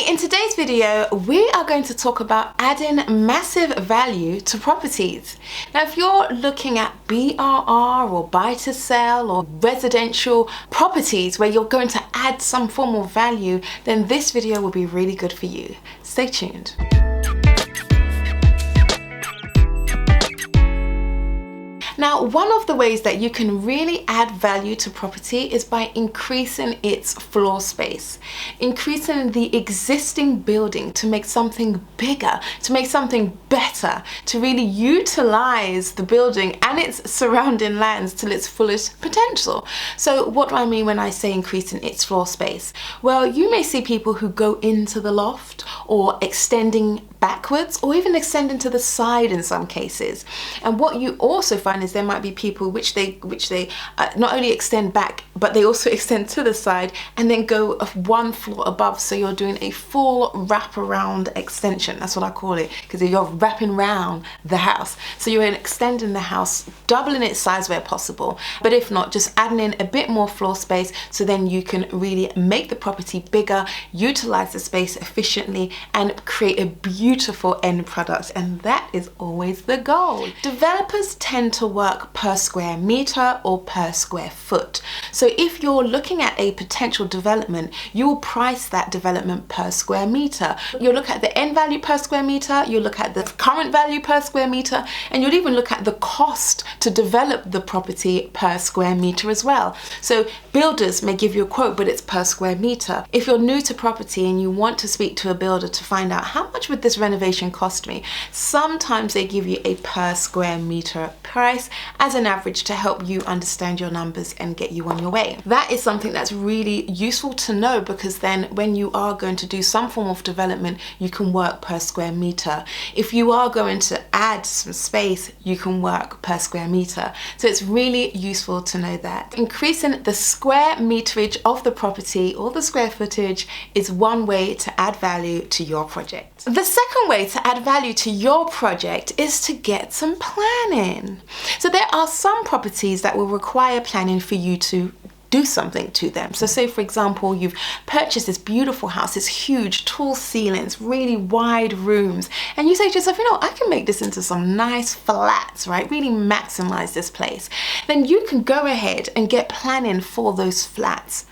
Hey, in today's video, we are going to talk about adding massive value to properties. Now, if you're looking at BRR or buy to sell or residential properties where you're going to add some form of value, then this video will be really good for you. Stay tuned. Now, one of the ways that you can really add value to property is by increasing its floor space, increasing the existing building to make something bigger, to make something better, to really utilize the building and its surrounding lands to its fullest potential. So what do I mean when I say increasing its floor space? Well, you may see people who go into the loft or extending backwards or even extending to the side in some cases. And what you also find is there might be people which they not only extend back, but they also extend to the side and then go one floor above. So you're doing a full wraparound extension. That's what I call it, because you're wrapping around the house. So you're extending the house, doubling its size where possible. But if not, just adding in a bit more floor space so then you can really make the property bigger, utilize the space efficiently and create a beautiful end product. And that is always the goal. Developers tend to work per square meter or per square foot. So if you're looking at a potential development, you will price that development per square meter. You'll look at the end value per square meter, you'll look at the current value per square meter, and you'll even look at the cost to develop the property per square meter as well. So builders may give you a quote, but it's per square meter. If you're new to property and you want to speak to a builder to find out how much would this renovation cost me, sometimes they give you a per square meter price as an average to help you understand your numbers and get you on your way. That is something that's really useful to know, because then when you are going to do some form of development, you can work per square meter. If you are going to add some space, you can work per square meter. So it's really useful to know that. Increasing the square meterage of the property or the square footage is one way to add value to your project. The second way to add value to your project is to get some planning. So there are some properties that will require planning for you to do something to them. So say, for example, you've purchased this beautiful house, this huge tall ceilings, really wide rooms, and you say to yourself, you know, I can make this into some nice flats, right? Really maximize this place. Then you can go ahead and get planning for those flats.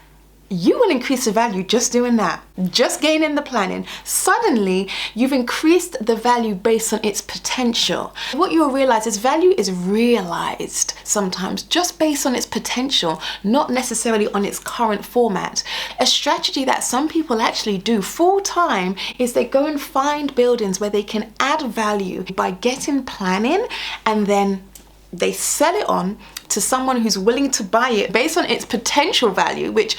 You will increase the value just doing that, just gaining the planning. Suddenly, you've increased the value based on its potential. What you'll realize is value is realized sometimes just based on its potential, not necessarily on its current format. A strategy that some people actually do full time is they go and find buildings where they can add value by getting planning, and then they sell it on to someone who's willing to buy it based on its potential value, which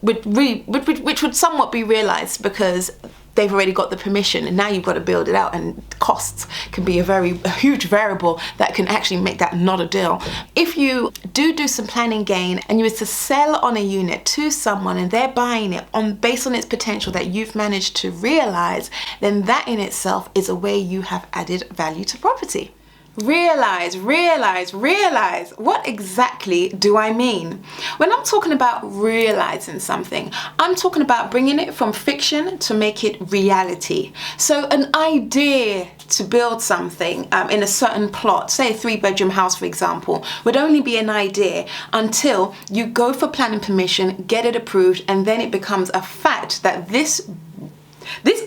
would somewhat be realized because they've already got the permission, and now you've got to build it out, and costs can be a huge variable that can actually make that not a deal. If you do some planning gain and you were to sell on a unit to someone and they're buying it based on its potential that you've managed to realize, then that in itself is a way you have added value to property. Realize. What exactly do I mean? When I'm talking about realizing something, I'm talking about bringing it from fiction to make it reality. So an idea to build something in a certain plot, say a 3-bedroom house, for example, would only be an idea until you go for planning permission, get it approved, and then it becomes a fact that this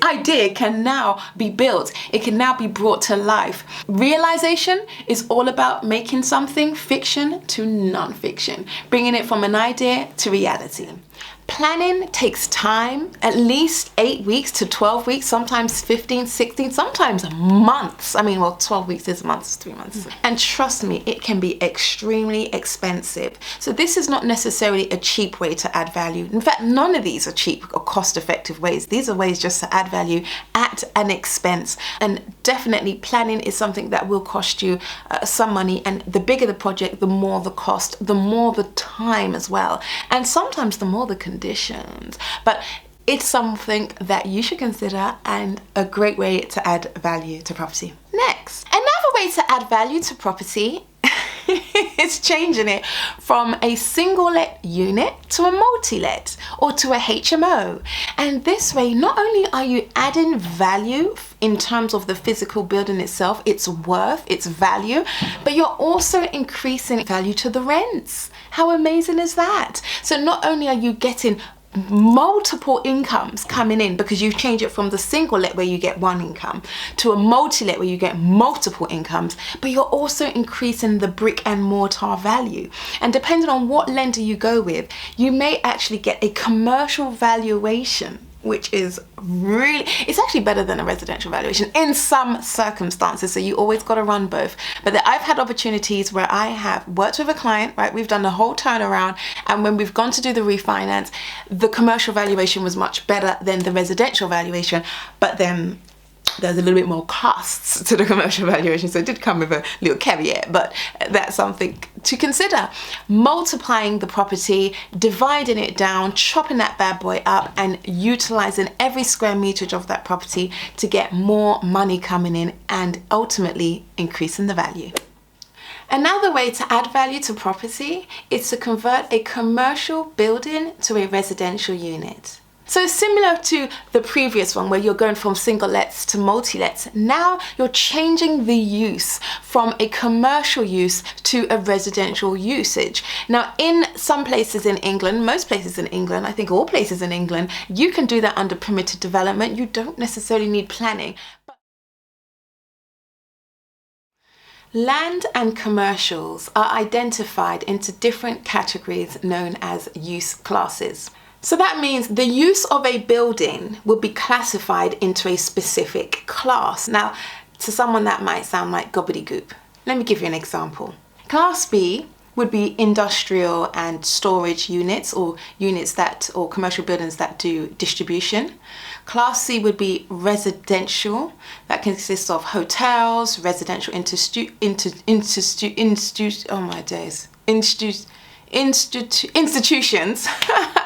idea can now be built. It can now be brought to life. Realization is all about making something fiction to non-fiction, bringing it from an idea to reality. Planning takes time, at least 8 weeks to 12 weeks, sometimes 15, 16, sometimes months. I mean, well, 12 weeks is a month, it's 3 months. And trust me, it can be extremely expensive. So this is not necessarily a cheap way to add value. In fact, none of these are cheap or cost-effective ways. These are ways just to add value at an expense. And definitely planning is something that will cost you some money. And the bigger the project, the more the cost, the more the time as well. And sometimes the more the conditions. But it's something that you should consider and a great way to add value to property. Next, another way to add value to property it's changing it from a single let unit to a multi-let or to a HMO. And this way, not only are you adding value in terms of the physical building itself, its worth, its value, but you're also increasing value to the rents. How amazing is that? So not only are you getting multiple incomes coming in because you change it from the single let where you get one income to a multi-let where you get multiple incomes, but you're also increasing the brick and mortar value. And depending on what lender you go with, you may actually get a commercial valuation, which is really, it's actually better than a residential valuation in some circumstances. So you always got to run both. But I've had opportunities where I have worked with a client, right? We've done the whole turnaround. And when we've gone to do the refinance, the commercial valuation was much better than the residential valuation. But then there's a little bit more costs to the commercial valuation, so it did come with a little caveat, but that's something to consider. Multiplying the property, dividing it down, chopping that bad boy up, and utilizing every square meterage of that property to get more money coming in and ultimately increasing the value. Another way to add value to property is to convert a commercial building to a residential unit. So similar to the previous one where you're going from single lets to multi-lets, now you're changing the use from a commercial use to a residential usage. Now in some places in England, most places in England, I think all places in England, you can do that under permitted development. You don't necessarily need planning. Land and commercials are identified into different categories known as use classes. So that means the use of a building will be classified into a specific class. Now, to someone that might sound like gobbledygook. Let me give you an example. Class B would be industrial and storage units, or commercial buildings that do distribution. Class C would be residential, that consists of hotels, residential institutions.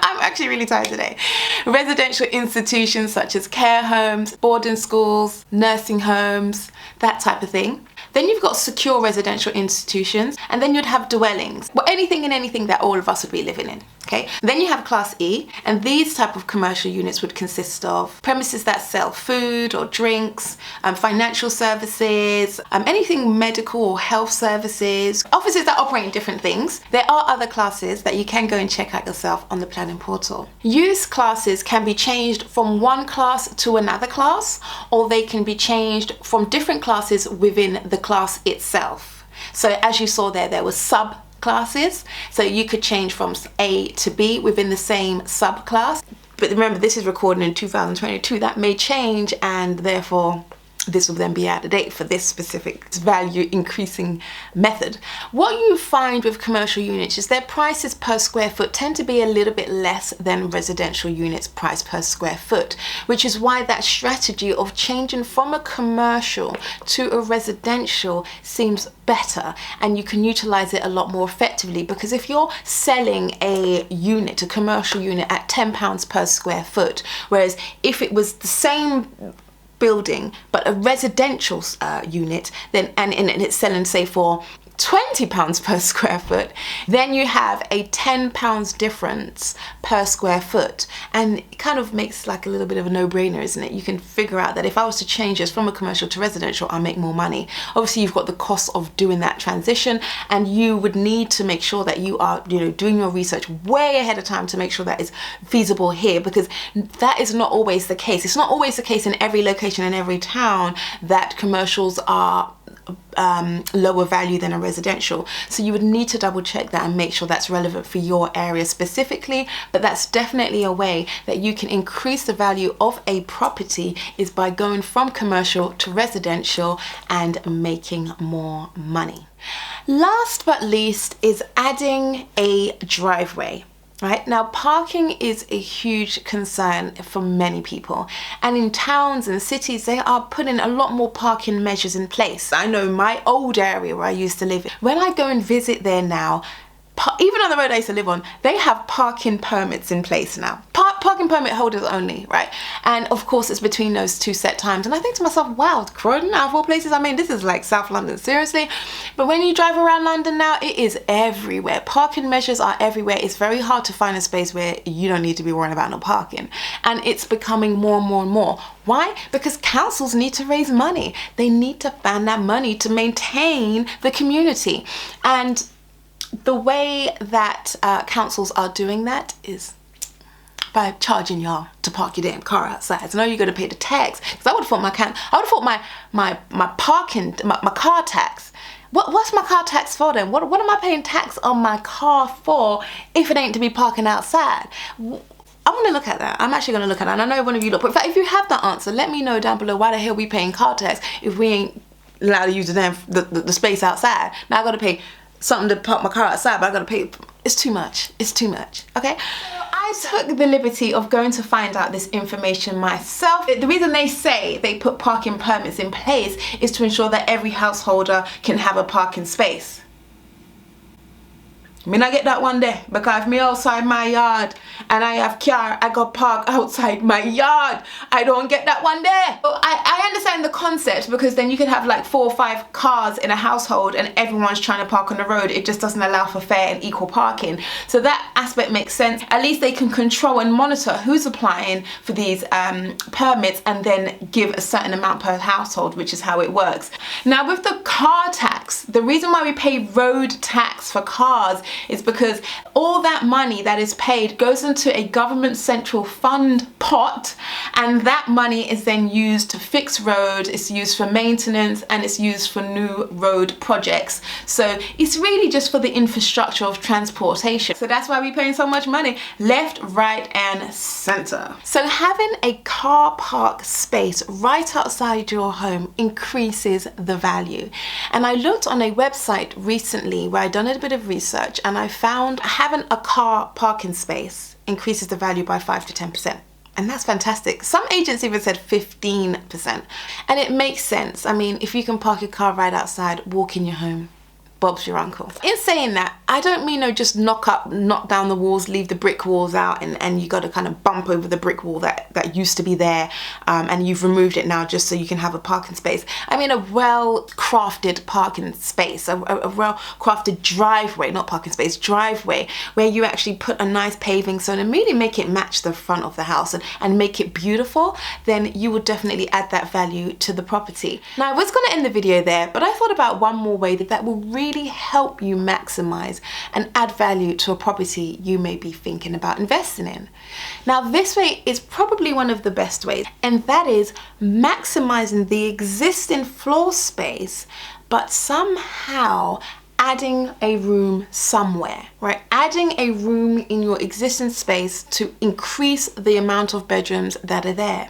I'm actually really tired today. Residential institutions such as care homes, boarding schools, nursing homes, that type of thing. Then you've got secure residential institutions, and then you'd have dwellings. Well, anything that all of us would be living in. Okay. Then you have Class E, and these type of commercial units would consist of premises that sell food or drinks, financial services, anything medical or health services, offices that operate in different things. There are other classes that you can go and check out yourself on the planning portal. Use classes can be changed from one class to another class, or they can be changed from different classes within the class itself. So as you saw there was subclasses, so you could change from A to B within the same subclass. But remember, this is recorded in 2022. That may change, and therefore this will then be out of date for this specific value increasing method. What you find with commercial units is their prices per square foot tend to be a little bit less than residential units price per square foot, which is why that strategy of changing from a commercial to a residential seems better, and you can utilize it a lot more effectively. Because if you're selling a unit, a commercial unit, at £10 per square foot, whereas if it was the same building but a residential unit, then and it's selling say for £20 per square foot, then you have a £10 difference per square foot, and it kind of makes like a little bit of a no-brainer, isn't it? You can figure out that if I was to change this from a commercial to residential, I'll make more money. Obviously you've got the cost of doing that transition, and you would need to make sure that you are doing your research way ahead of time to make sure that is feasible here, because that is not always the case. It's not always the case in every location in every town that commercials are lower value than a residential. So you would need to double check that and make sure that's relevant for your area specifically. But that's definitely a way that you can increase the value of a property, is by going from commercial to residential and making more money. Last but least is adding a driveway. Right now, parking is a huge concern for many people, and in towns and cities they are putting a lot more parking measures in place. I know my old area where I used to live, when I go and visit there now, even on the road I used to live on, they have parking permits in place now. parking permit holders only, right? And of course it's between those two set times. And I think to myself, wow, Croydon, out of all places, I mean, this is like South London, seriously. But when you drive around London now, it is everywhere. Parking measures are everywhere. It's very hard to find a space where you don't need to be worrying about no parking. And it's becoming more and more and more. Why? Because councils need to raise money. They need to find that money to maintain the community. And the way that councils are doing that is by charging y'all to park your damn car outside. So now you're gonna pay the tax. Because I would have thought my car tax. What's my car tax for then? What am I paying tax on my car for if it ain't to be parking outside? I want to look at that. I'm actually going to look at that. And I know one of you look. But in fact, if you have that answer, let me know down below why the hell we paying car tax if we ain't allowed to use the space outside. Now I got to pay something to park my car outside, but I got to pay. It's too much. It's too much. Okay. I took the liberty of going to find out this information myself. The reason they say they put parking permits in place is to ensure that every householder can have a parking space. Me not get that one day, because me outside my yard and I have car, I got park outside my yard. I don't get that one day. But I understand the concept, because then you can have like 4 or 5 cars in a household and everyone's trying to park on the road. It just doesn't allow for fair and equal parking. So that aspect makes sense. At least they can control and monitor who's applying for these permits and then give a certain amount per household, which is how it works. Now with the car tax, the reason why we pay road tax for cars is because all that money that is paid goes into a government central fund pot, and that money is then used to fix roads, it's used for maintenance, and it's used for new road projects. So it's really just for the infrastructure of transportation. So that's why we're paying so much money left, right, and center. So having a car park space right outside your home increases the value. And I looked on a website recently where I'd done a bit of research, and I found having a car parking space increases the value by 5 to 10%. And that's fantastic. Some agents even said 15%. And it makes sense. I mean, if you can park your car right outside, walk in your home, Bob's your uncle. In saying that, I don't mean just knock down the walls, leave the brick walls out, and you got to kind of bump over the brick wall that used to be there, and you've removed it now just so you can have a parking space. I mean a well-crafted parking space, a well-crafted driveway, not parking space, driveway, where you actually put a nice paving so and really make it match the front of the house and make it beautiful. Then you would definitely add that value to the property. Now I was going to end the video there, but I thought about one more way that will really help you maximize and add value to a property you may be thinking about investing in. Now this way is probably one of the best ways, and that is maximizing the existing floor space, but somehow adding a room somewhere, right? Adding a room in your existing space to increase the amount of bedrooms that are there.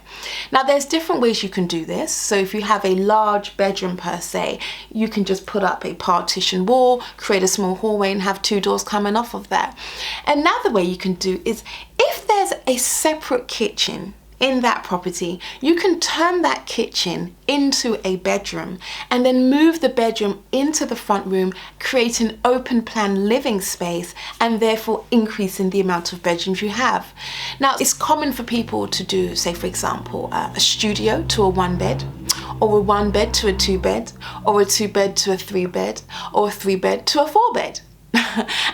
Now there's different ways you can do this. So if you have a large bedroom per se, you can just put up a partition wall, create a small hallway, and have 2 doors coming off of that. Another way you can do is, if there's a separate kitchen in that property, you can turn that kitchen into a bedroom and then move the bedroom into the front room, create an open plan living space, and therefore increasing the amount of bedrooms you have. Now it's common for people to do, say for example, a studio to a 1-bed, or a 1-bed to a 2-bed, or a 2-bed to a 3-bed, or a 3-bed to a 4-bed.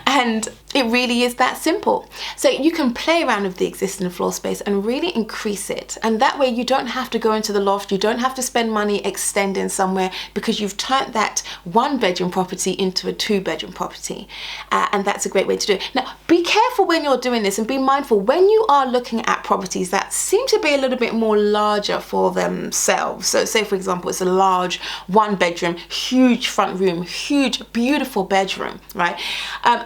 And it really is that simple. So you can play around with the existing floor space and really increase it, and that way you don't have to go into the loft, you don't have to spend money extending somewhere, because you've turned that 1-bedroom property into a 2-bedroom property, and that's a great way to do it. Now be careful when you're doing this, and be mindful when you are looking at properties that seem to be a little bit more larger for themselves. So say for example it's a large 1-bedroom, huge front room, huge beautiful bedroom, right?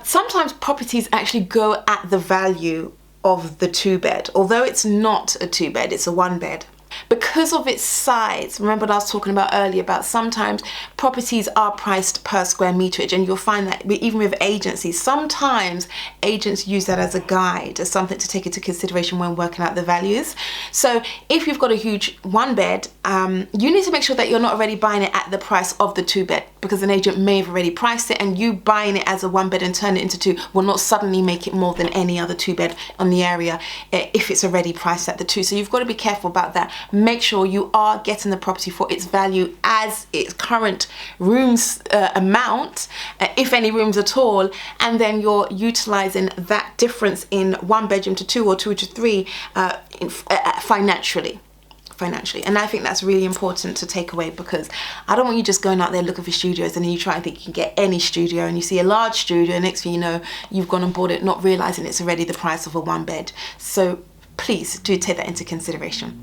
Sometimes properties actually go at the value of the 2-bed, although it's not a 2-bed, it's a 1-bed. Because of its size, remember what I was talking about earlier about sometimes properties are priced per square meterage, and you'll find that even with agencies, sometimes agents use that as a guide, as something to take into consideration when working out the values. So if you've got a huge 1-bed you need to make sure that you're not already buying it at the price of the 2-bed, because an agent may have already priced it, and you buying it as a 1-bed and turn it into 2 will not suddenly make it more than any other 2-bed on the area if it's already priced at the 2. So you've got to be careful about that. Make sure you are getting the property for its value as its current rooms amount, if any rooms at all, and then you're utilizing that difference in 1 bedroom to 2 or 2 to 3 financially. And I think that's really important to take away, because I don't want you just going out there looking for studios and then you try and think you can get any studio, and you see a large studio and next thing you know you've gone and bought it not realizing it's already the price of a 1-bed. So please do take that into consideration.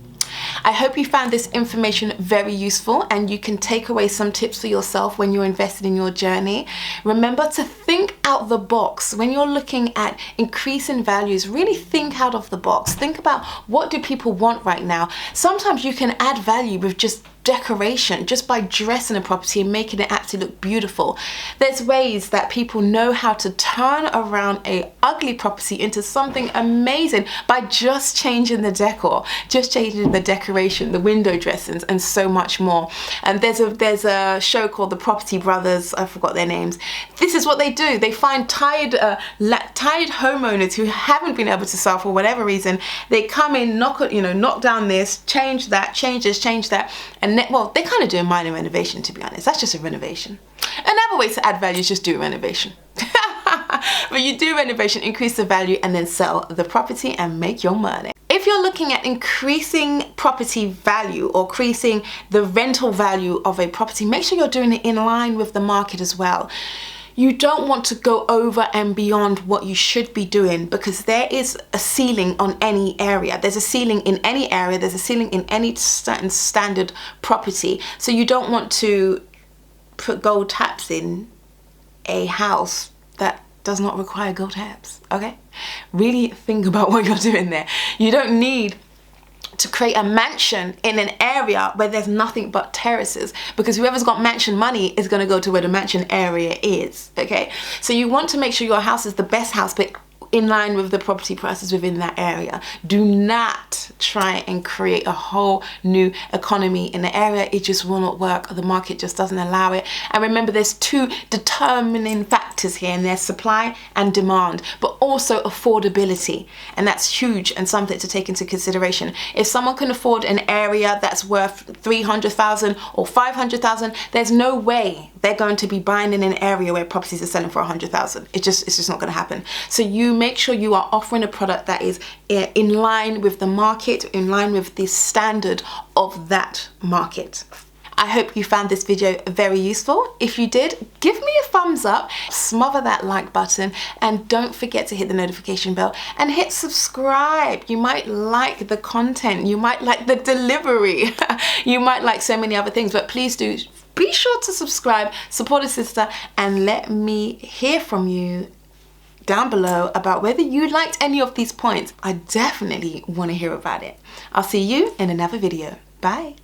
I hope you found this information very useful and you can take away some tips for yourself when you're invested in your journey. Remember to think out the box. When you're looking at increasing values, really think out of the box. Think about, what do people want right now? Sometimes you can add value with just decoration, just by dressing a property and making it actually look beautiful. There's ways that people know how to turn around a ugly property into something amazing by just changing the decor, just changing the decoration, the window dressings, and so much more. And there's a show called The Property Brothers, I forgot their names. This is what they do. They find tired homeowners who haven't been able to sell for whatever reason. They come in, knock down this, change that, change this, change that, and well, they kind of do a minor renovation, to be honest. That's just a renovation. Another way to add value is just do a renovation. But you do renovation, increase the value, and then sell the property and make your money. If you're looking at increasing property value or increasing the rental value of a property, make sure you're doing it in line with the market as well. You don't want to go over and beyond what you should be doing, because there is a ceiling on any area. There's a ceiling in any area. There's a ceiling in any standard property. So you don't want to put gold taps in a house that does not require gold taps, okay? Really think about what you're doing there. You don't need to create a mansion in an area where there's nothing but terraces, because whoever's got mansion money is going to go to where the mansion area is, okay? So you want to make sure your house is the best house, but in line with the property prices within that area. Do not try and create a whole new economy in the area. It just will not work. The market just doesn't allow it. And remember, there's 2 determining factors here, and there's supply and demand, but also affordability. And that's huge and something to take into consideration. If someone can afford an area that's worth 300,000 or 500,000, there's no way they're going to be buying in an area where properties are selling for 100,000. It's just not going to happen. So you make sure you are offering a product that is in line with the market, in line with the standard of that market. I hope you found this video very useful. If you did, give me a thumbs up, smother that like button, and don't forget to hit the notification bell and hit subscribe. You might like the content, you might like the delivery, you might like so many other things, but please do be sure to subscribe, support a sister, and let me hear from you down below about whether you liked any of these points. I definitely want to hear about it. I'll see you in another video. Bye.